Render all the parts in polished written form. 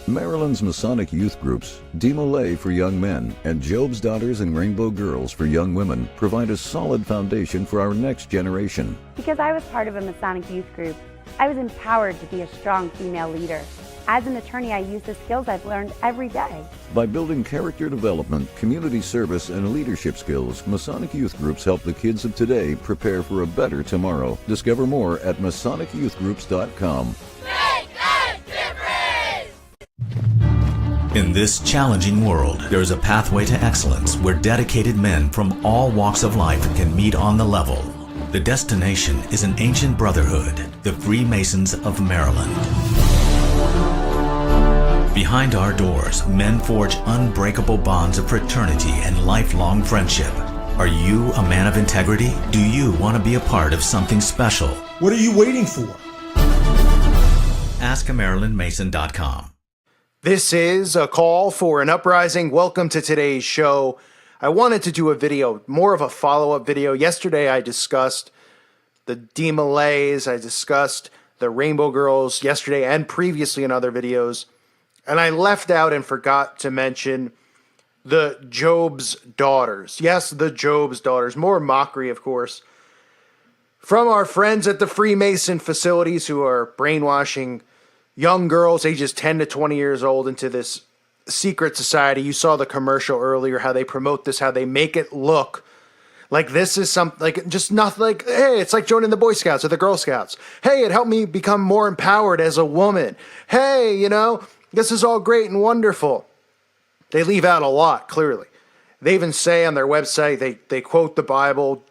Maryland's Masonic youth groups, Demolay for young men and Job's Daughters and Rainbow Girls for young women provide a solid foundation for our next generation. Because I was part of a Masonic youth group, I was empowered to be a strong female leader. As an attorney, I use the skills I've learned every day. By building character development, community service, and leadership skills, Masonic youth groups help the kids of today prepare for a better tomorrow. Discover more at MasonicYouthGroups.com. In this challenging world, there is a pathway to excellence where dedicated men from all walks of life can meet on the level. The destination is an ancient brotherhood, the Freemasons of Maryland. Behind our doors, men forge unbreakable bonds of fraternity and lifelong friendship. Are you a man of integrity? Do you want to be a part of something special? What are you waiting for? AskAMarylandMason.com. This is a call for an uprising. Welcome to today's show. I wanted to do a video, more of a follow-up video. Yesterday I discussed the Demolays, I discussed the Rainbow Girls yesterday and previously in other videos. And I left out and forgot to mention the Job's Daughters. Yes, the Job's Daughters. More mockery, of course, from our friends at the Freemason facilities who are brainwashing young girls ages 10 to 20 years old into this secret society. You saw the commercial earlier, how they promote this, how they make it look like this is something, like just nothing, like, hey, it's like joining the Boy Scouts or the Girl Scouts. Hey, it helped me become more empowered as a woman. Hey, you know, this is all great and wonderful. They leave out a lot, clearly. They even say on their website, they quote the Bible,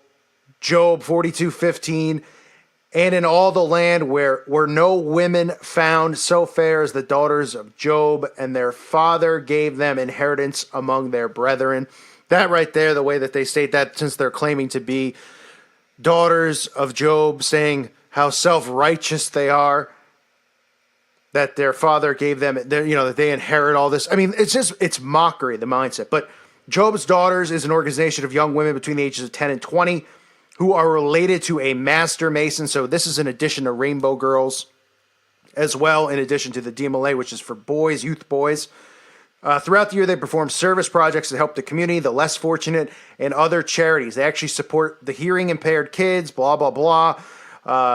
Job 42:15, and in all the land where were no women found so fair as the daughters of Job, and their father gave them inheritance among their brethren. That right there, the way that they state that, since they're claiming to be daughters of Job, saying how self-righteous they are, that their father gave them, you know, that they inherit all this. I mean, it's mockery, the mindset. But Job's Daughters is an organization of young women between the ages of 10 and 20 who are related to a master mason. So this is in addition to Rainbow Girls as well, in addition to the Demolay, which is for boys, youth boys. Throughout the year, they perform service projects to help the community, the less fortunate, and other charities. They actually support the hearing impaired kids, blah, blah, blah.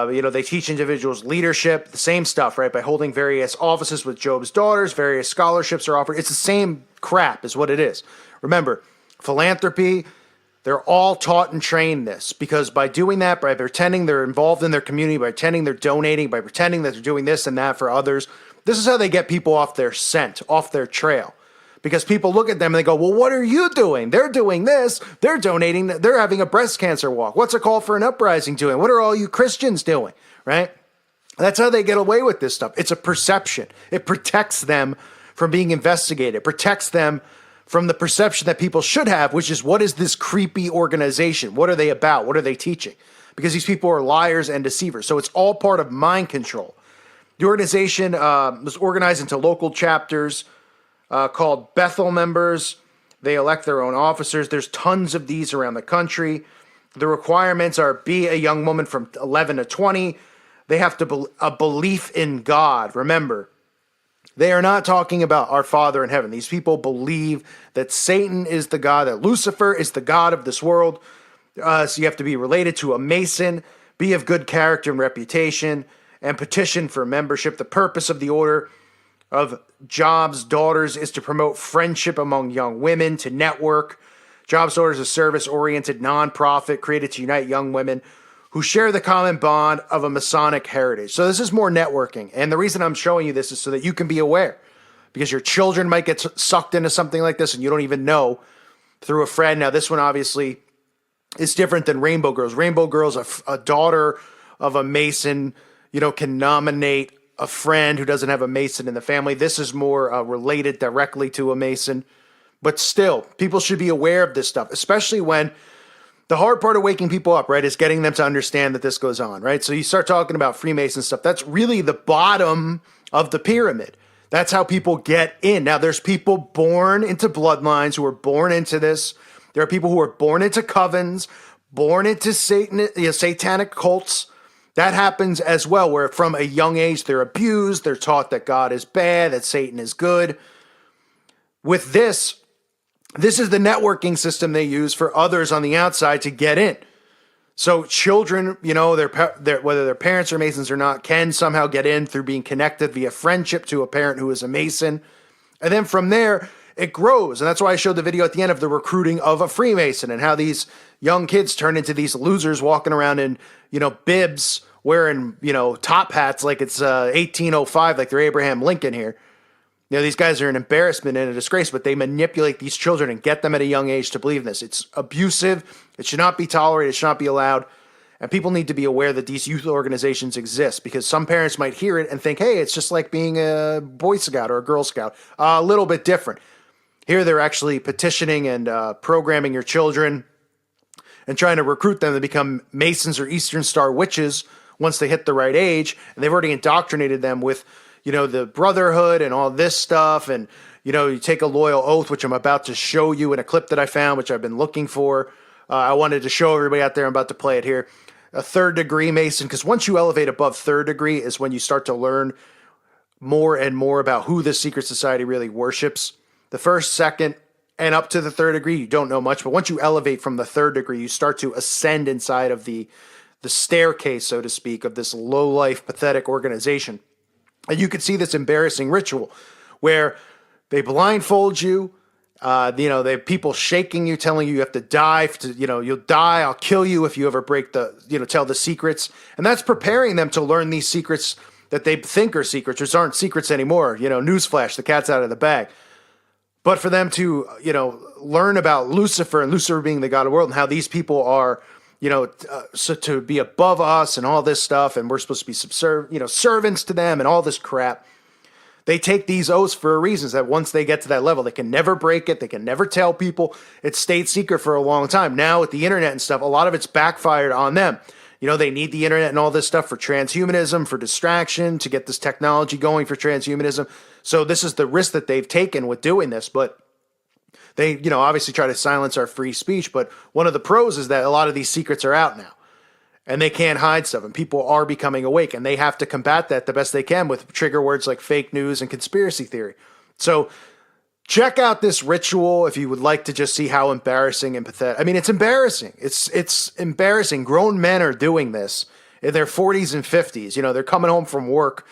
They teach individuals leadership, the same stuff, right? By holding various offices with Job's Daughters, various scholarships are offered. It's the same crap is what it is. Remember, philanthropy, they're all taught and trained this, because by doing that, by pretending they're involved in their community, by pretending they're donating, by pretending that they're doing this and that for others, this is how they get people off their scent, off their trail. Because people look at them and they go, well, what are you doing? They're doing this. They're donating. They're having a breast cancer walk. What's a call for an uprising doing? What are all you Christians doing? Right? That's how they get away with this stuff. It's a perception. It protects them from being investigated. It protects them from the perception that people should have, which is, what is this creepy organization? What are they about? What are they teaching? Because these people are liars and deceivers. So it's all part of mind control. The organization was organized into local chapters called Bethel members. They elect their own officers. There's tons of these around the country. The requirements are be a young woman from 11 to 20. They have to a belief in God. Remember, they are not talking about our Father in heaven. These people believe that Satan is the God, that Lucifer is the God of this world. So you have to be related to a Mason, be of good character and reputation, and petition for membership. The purpose of the order of Job's Daughters is to promote friendship among young women, to network. Job's Daughters is a service-oriented nonprofit created to unite young women who share the common bond of a Masonic heritage. So this is more networking. And the reason I'm showing you this is so that you can be aware, because your children might get sucked into something like this and you don't even know through a friend. Now, this one obviously is different than Rainbow Girls. Rainbow Girls, a daughter of a Mason, can nominate a friend who doesn't have a Mason in the family. This is more related directly to a Mason. But still, people should be aware of this stuff, especially when the hard part of waking people up, right, is getting them to understand that this goes on, right? So you start talking about Freemason stuff. That's really the bottom of the pyramid. That's how people get in. Now, there's people born into bloodlines who are born into this. There are people who are born into covens, born into satanic cults. That happens as well, where from a young age they're abused, they're taught that God is bad, that Satan is good. With this is the networking system they use for others on the outside to get in. So children, whether their parents are Masons or not, can somehow get in through being connected via friendship to a parent who is a Mason. And then from there, it grows. And that's why I showed the video at the end of the recruiting of a Freemason and how these young kids turn into these losers walking around in, bibs, wearing, top hats like it's 1805, like they're Abraham Lincoln here. These guys are an embarrassment and a disgrace, but they manipulate these children and get them at a young age to believe in this. It's abusive. It should not be tolerated. It should not be allowed. And people need to be aware that these youth organizations exist, because some parents might hear it and think, hey, it's just like being a Boy Scout or a Girl Scout. A little bit different. Here they're actually petitioning and programming your children and trying to recruit them to become Masons or Eastern Star Witches once they hit the right age. And they've already indoctrinated them with the brotherhood and all this stuff. And, you take a loyal oath, which I'm about to show you in a clip that I found, which I've been looking for. I wanted to show everybody out there. I'm about to play it here. A third degree Mason, because once you elevate above third degree is when you start to learn more and more about who the secret society really worships. The first, second, and up to the third degree, you don't know much. But once you elevate from the third degree, you start to ascend inside of the staircase, so to speak, of this low-life, pathetic organization. And you could see this embarrassing ritual where they blindfold you. They have people shaking you, telling you have to die. You'll die. I'll kill you if you ever break tell the secrets. And that's preparing them to learn these secrets that they think are secrets, which aren't secrets anymore. Newsflash, the cat's out of the bag. But for them to, learn about Lucifer and Lucifer being the god of the world and how these people are, so to be above us and all this stuff, and we're supposed to be servants to them and all this crap. They take these oaths for a reason, that once they get to that level, they can never break it. They can never tell people. It's stayed secret for a long time. Now with the internet and stuff, a lot of it's backfired on them. They need the internet and all this stuff for transhumanism, for distraction, to get this technology going for transhumanism. So this is the risk that they've taken with doing this. But they, obviously try to silence our free speech. But one of the pros is that a lot of these secrets are out now. And they can't hide stuff, and people are becoming awake, and they have to combat that the best they can with trigger words like fake news and conspiracy theory. So check out this ritual if you would like to just see how embarrassing and pathetic. I mean, it's embarrassing. It's embarrassing. Grown men are doing this in their 40s and 50s. They're coming home from work,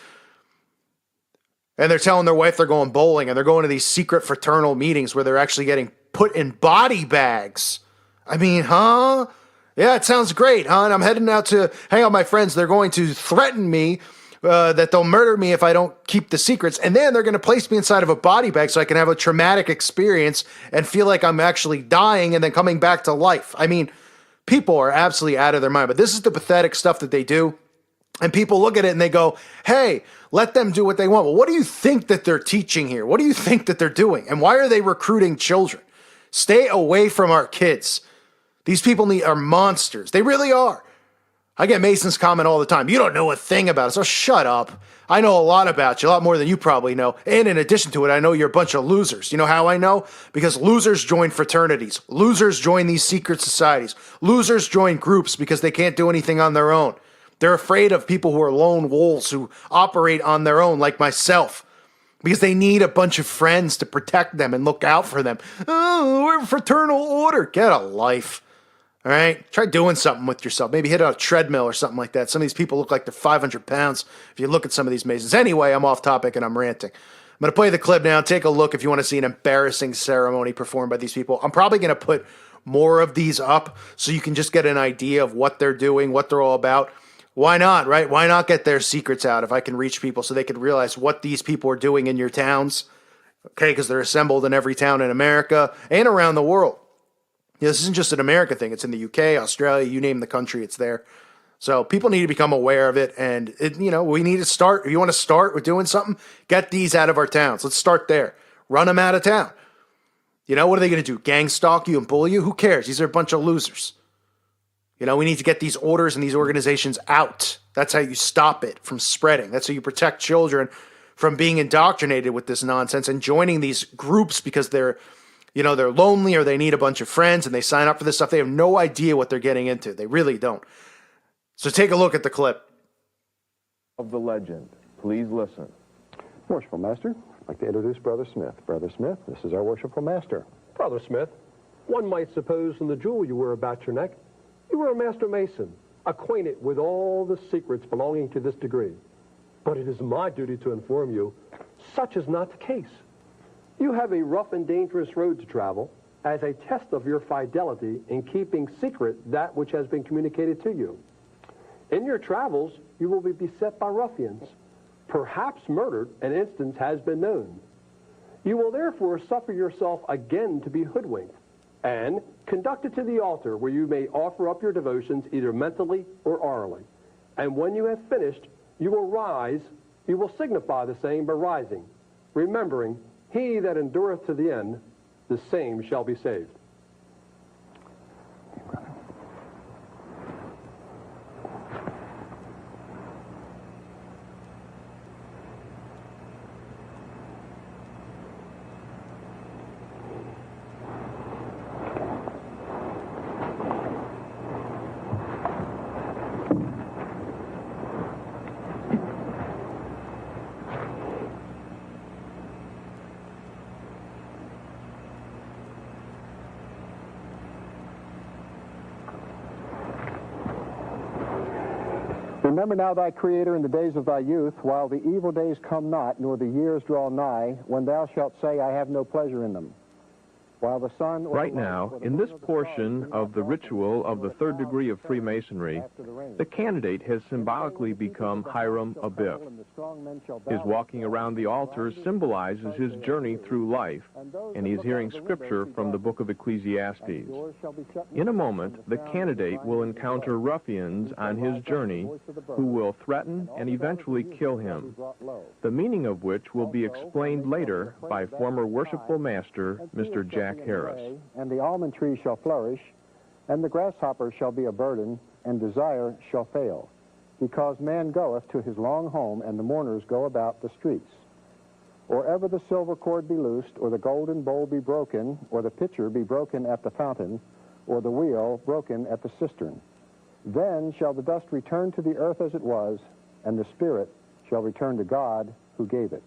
and they're telling their wife they're going bowling, and they're going to these secret fraternal meetings where they're actually getting put in body bags. I mean, huh? Yeah, it sounds great, huh? And I'm heading out to hang out with my friends. They're going to threaten me that they'll murder me if I don't keep the secrets. And then they're going to place me inside of a body bag so I can have a traumatic experience and feel like I'm actually dying and then coming back to life. I mean, people are absolutely out of their mind. But this is the pathetic stuff that they do. And people look at it and they go, hey, let them do what they want. Well, what do you think that they're teaching here? What do you think that they're doing? And why are they recruiting children? Stay away from our kids. These people are monsters. They really are. I get Masons comment all the time. You don't know a thing about us. So shut up. I know a lot about you, a lot more than you probably know. And in addition to it, I know you're a bunch of losers. You know how I know? Because losers join fraternities. Losers join these secret societies. Losers join groups because they can't do anything on their own. They're afraid of people who are lone wolves who operate on their own, like myself. Because they need a bunch of friends to protect them and look out for them. Oh, we're a fraternal order. Get a life. All right, try doing something with yourself. Maybe hit on a treadmill or something like that. Some of these people look like they're 500 pounds if you look at some of these Masons. Anyway, I'm off topic and I'm ranting. I'm going to play the clip now. Take a look if you want to see an embarrassing ceremony performed by these people. I'm probably going to put more of these up so you can just get an idea of what they're doing, what they're all about. Why not, right? Why not get their secrets out if I can reach people so they can realize what these people are doing in your towns? Okay, because they're assembled in every town in America and around the world. This isn't just an America thing. It's in the UK, Australia, you name the country, it's there. So people need to become aware of it. And, we need to start. If you want to start with doing something, get these out of our towns. Let's start there. Run them out of town. What are they going to do? Gang stalk you and bully you? Who cares? These are a bunch of losers. We need to get these orders and these organizations out. That's how you stop it from spreading. That's how you protect children from being indoctrinated with this nonsense and joining these groups because they're lonely or they need a bunch of friends and they sign up for this stuff. They have no idea what they're getting into. They really don't. So take a look at the clip. of the legend. Please listen. Worshipful Master, I'd like to introduce Brother Smith. Brother Smith, this is our Worshipful Master. Brother Smith, one might suppose from the jewel you wear about your neck, you were a Master Mason, acquainted with all the secrets belonging to this degree. But it is my duty to inform you, such is not the case. You have a rough and dangerous road to travel as a test of your fidelity in keeping secret that which has been communicated to you. In your travels, you will be beset by ruffians. Perhaps murdered, an instance has been known. You will therefore suffer yourself again to be hoodwinked, and conducted to the altar where you may offer up your devotions either mentally or orally. And when you have finished, you will rise, you will signify the same by rising, remembering, he that endureth to the end, the same shall be saved. Remember now thy Creator in the days of thy youth, while the evil days come not, nor the years draw nigh, when thou shalt say, I have no pleasure in them. While the sun... Right now, in this portion of the ritual of the third degree of Freemasonry, the candidate has symbolically become Hiram Abiff. His walking around the altar symbolizes his journey through life, and he is hearing scripture from the book of Ecclesiastes. In a moment, the candidate will encounter ruffians on his journey who will threaten and eventually kill him, the meaning of which will be explained later by former worshipful master, Mr. Jack Harris. And the almond tree shall flourish, and the grasshopper shall be a burden, and desire shall fail, because man goeth to his long home, and the mourners go about the streets. Or ever the silver cord be loosed, or the golden bowl be broken, or the pitcher be broken at the fountain, or the wheel broken at the cistern. Then shall the dust return to the earth as it was, and the spirit shall return to God who gave it.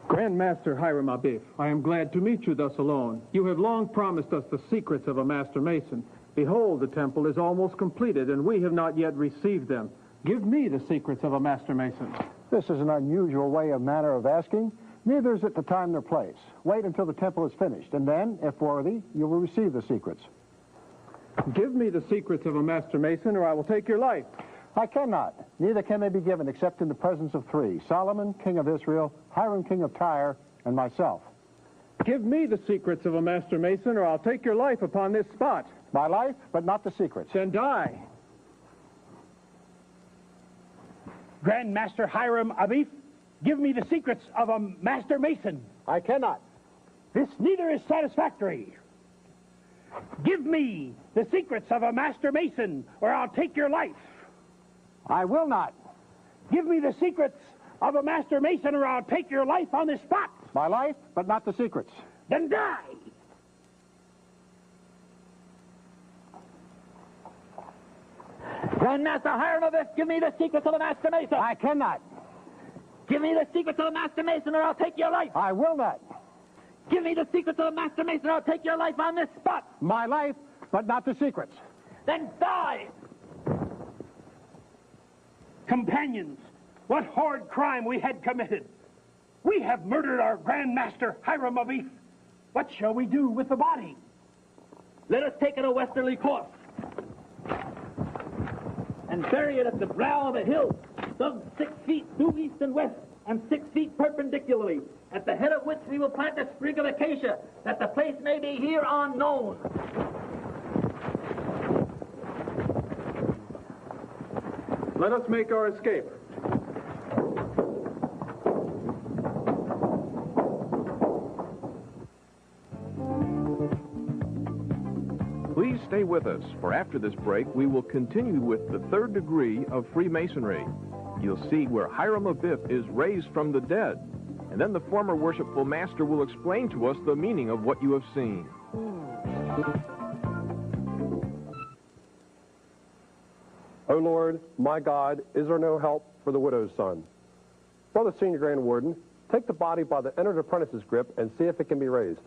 Grand Master Hiram Abiff, I am glad to meet you thus alone. You have long promised us the secrets of a Master Mason. Behold, the temple is almost completed, and we have not yet received them. Give me the secrets of a Master Mason. This is an unusual manner of asking. Neither is it the time nor place. Wait until the temple is finished, and then, if worthy, you will receive the secrets. Give me the secrets of a Master Mason, or I will take your life. I cannot. Neither can they be given except in the presence of three: Solomon, king of Israel, Hiram, king of Tyre, and myself. Give me the secrets of a Master Mason, or I'll take your life upon this spot. My life, but not the secrets. Then die. Grand Master Hiram Abiff, give me the secrets of a Master Mason. I cannot. This neither is satisfactory. Give me the secrets of a Master Mason, or I'll take your life. I will not. Give me the secrets of a Master Mason, or I'll take your life on this spot. My life, but not the secrets. Then die. Grand Master Hiram Abiff, give me the secrets of a Master Mason. I cannot. Give me the secrets of a Master Mason, or I'll take your life. I will not. Give me the secrets of a Master Mason, or I'll take your life on this spot. My life, but not the secrets. Then die. Companions, what horrid crime we had committed. We have murdered our Grand Master Hiram Abiff. What shall we do with the body? Let us take it a westerly course and bury it at the brow of a hill, some 6 feet due east and west, and 6 feet perpendicularly, at the head of which we will plant a sprig of acacia, that the place may be here unknown. Let us make our escape. Please stay with us, for after this break, we will continue with the third degree of Freemasonry. You'll see where Hiram Abiff is raised from the dead, and then the former worshipful master will explain to us the meaning of what you have seen. Lord, my God, is there no help for the widow's son? Brother Senior Grand Warden, take the body by the entered apprentice's grip and see if it can be raised.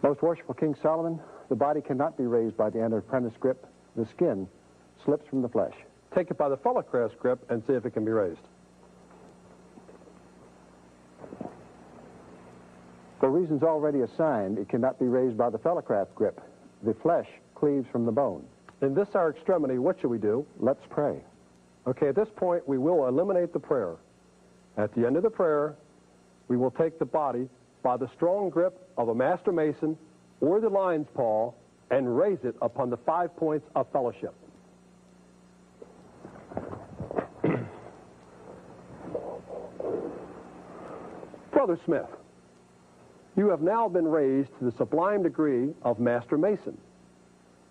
Most worshipful King Solomon, the body cannot be raised by the entered apprentice grip. The skin slips from the flesh. Take it by the fellowcraft's grip and see if it can be raised. For reasons already assigned, it cannot be raised by the fellowcraft grip. The flesh cleaves from the bone. In this our extremity, what should we do? Let's pray. Okay, at this point, we will eliminate the prayer. At the end of the prayer, we will take the body by the strong grip of a Master Mason or the lion's paw and raise it upon the 5 points of fellowship. Brother Smith, you have now been raised to the sublime degree of Master Mason.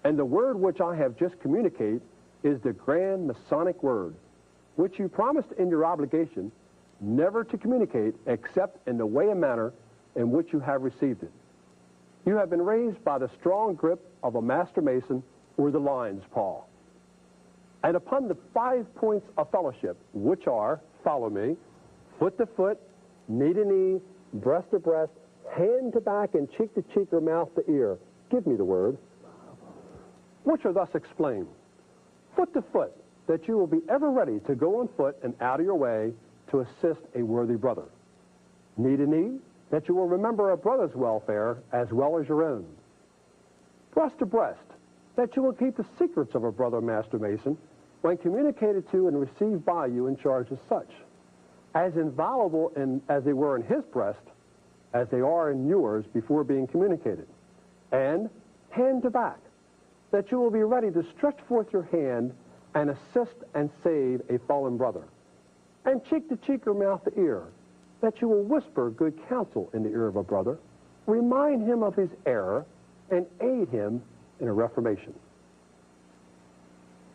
And the word which I have just communicated is the Grand Masonic word, which you promised in your obligation never to communicate except in the way and manner in which you have received it. You have been raised by the strong grip of a Master Mason or the lion's paw. And upon the 5 points of fellowship, which are, follow me, foot to foot, knee to knee, breast to breast, hand to back, and cheek to cheek or mouth to ear. Give me the word. Which are thus explained. Foot to foot, that you will be ever ready to go on foot and out of your way to assist a worthy brother. Knee to knee, that you will remember a brother's welfare as well as your own. Breast to breast, that you will keep the secrets of a brother Master Mason when communicated to and received by you in charge as such, as inviolable as they were in his breast as they are in yours before being communicated. And hand to back, that you will be ready to stretch forth your hand and assist and save a fallen brother. And cheek to cheek or mouth to ear, that you will whisper good counsel in the ear of a brother, remind him of his error, and aid him in a reformation.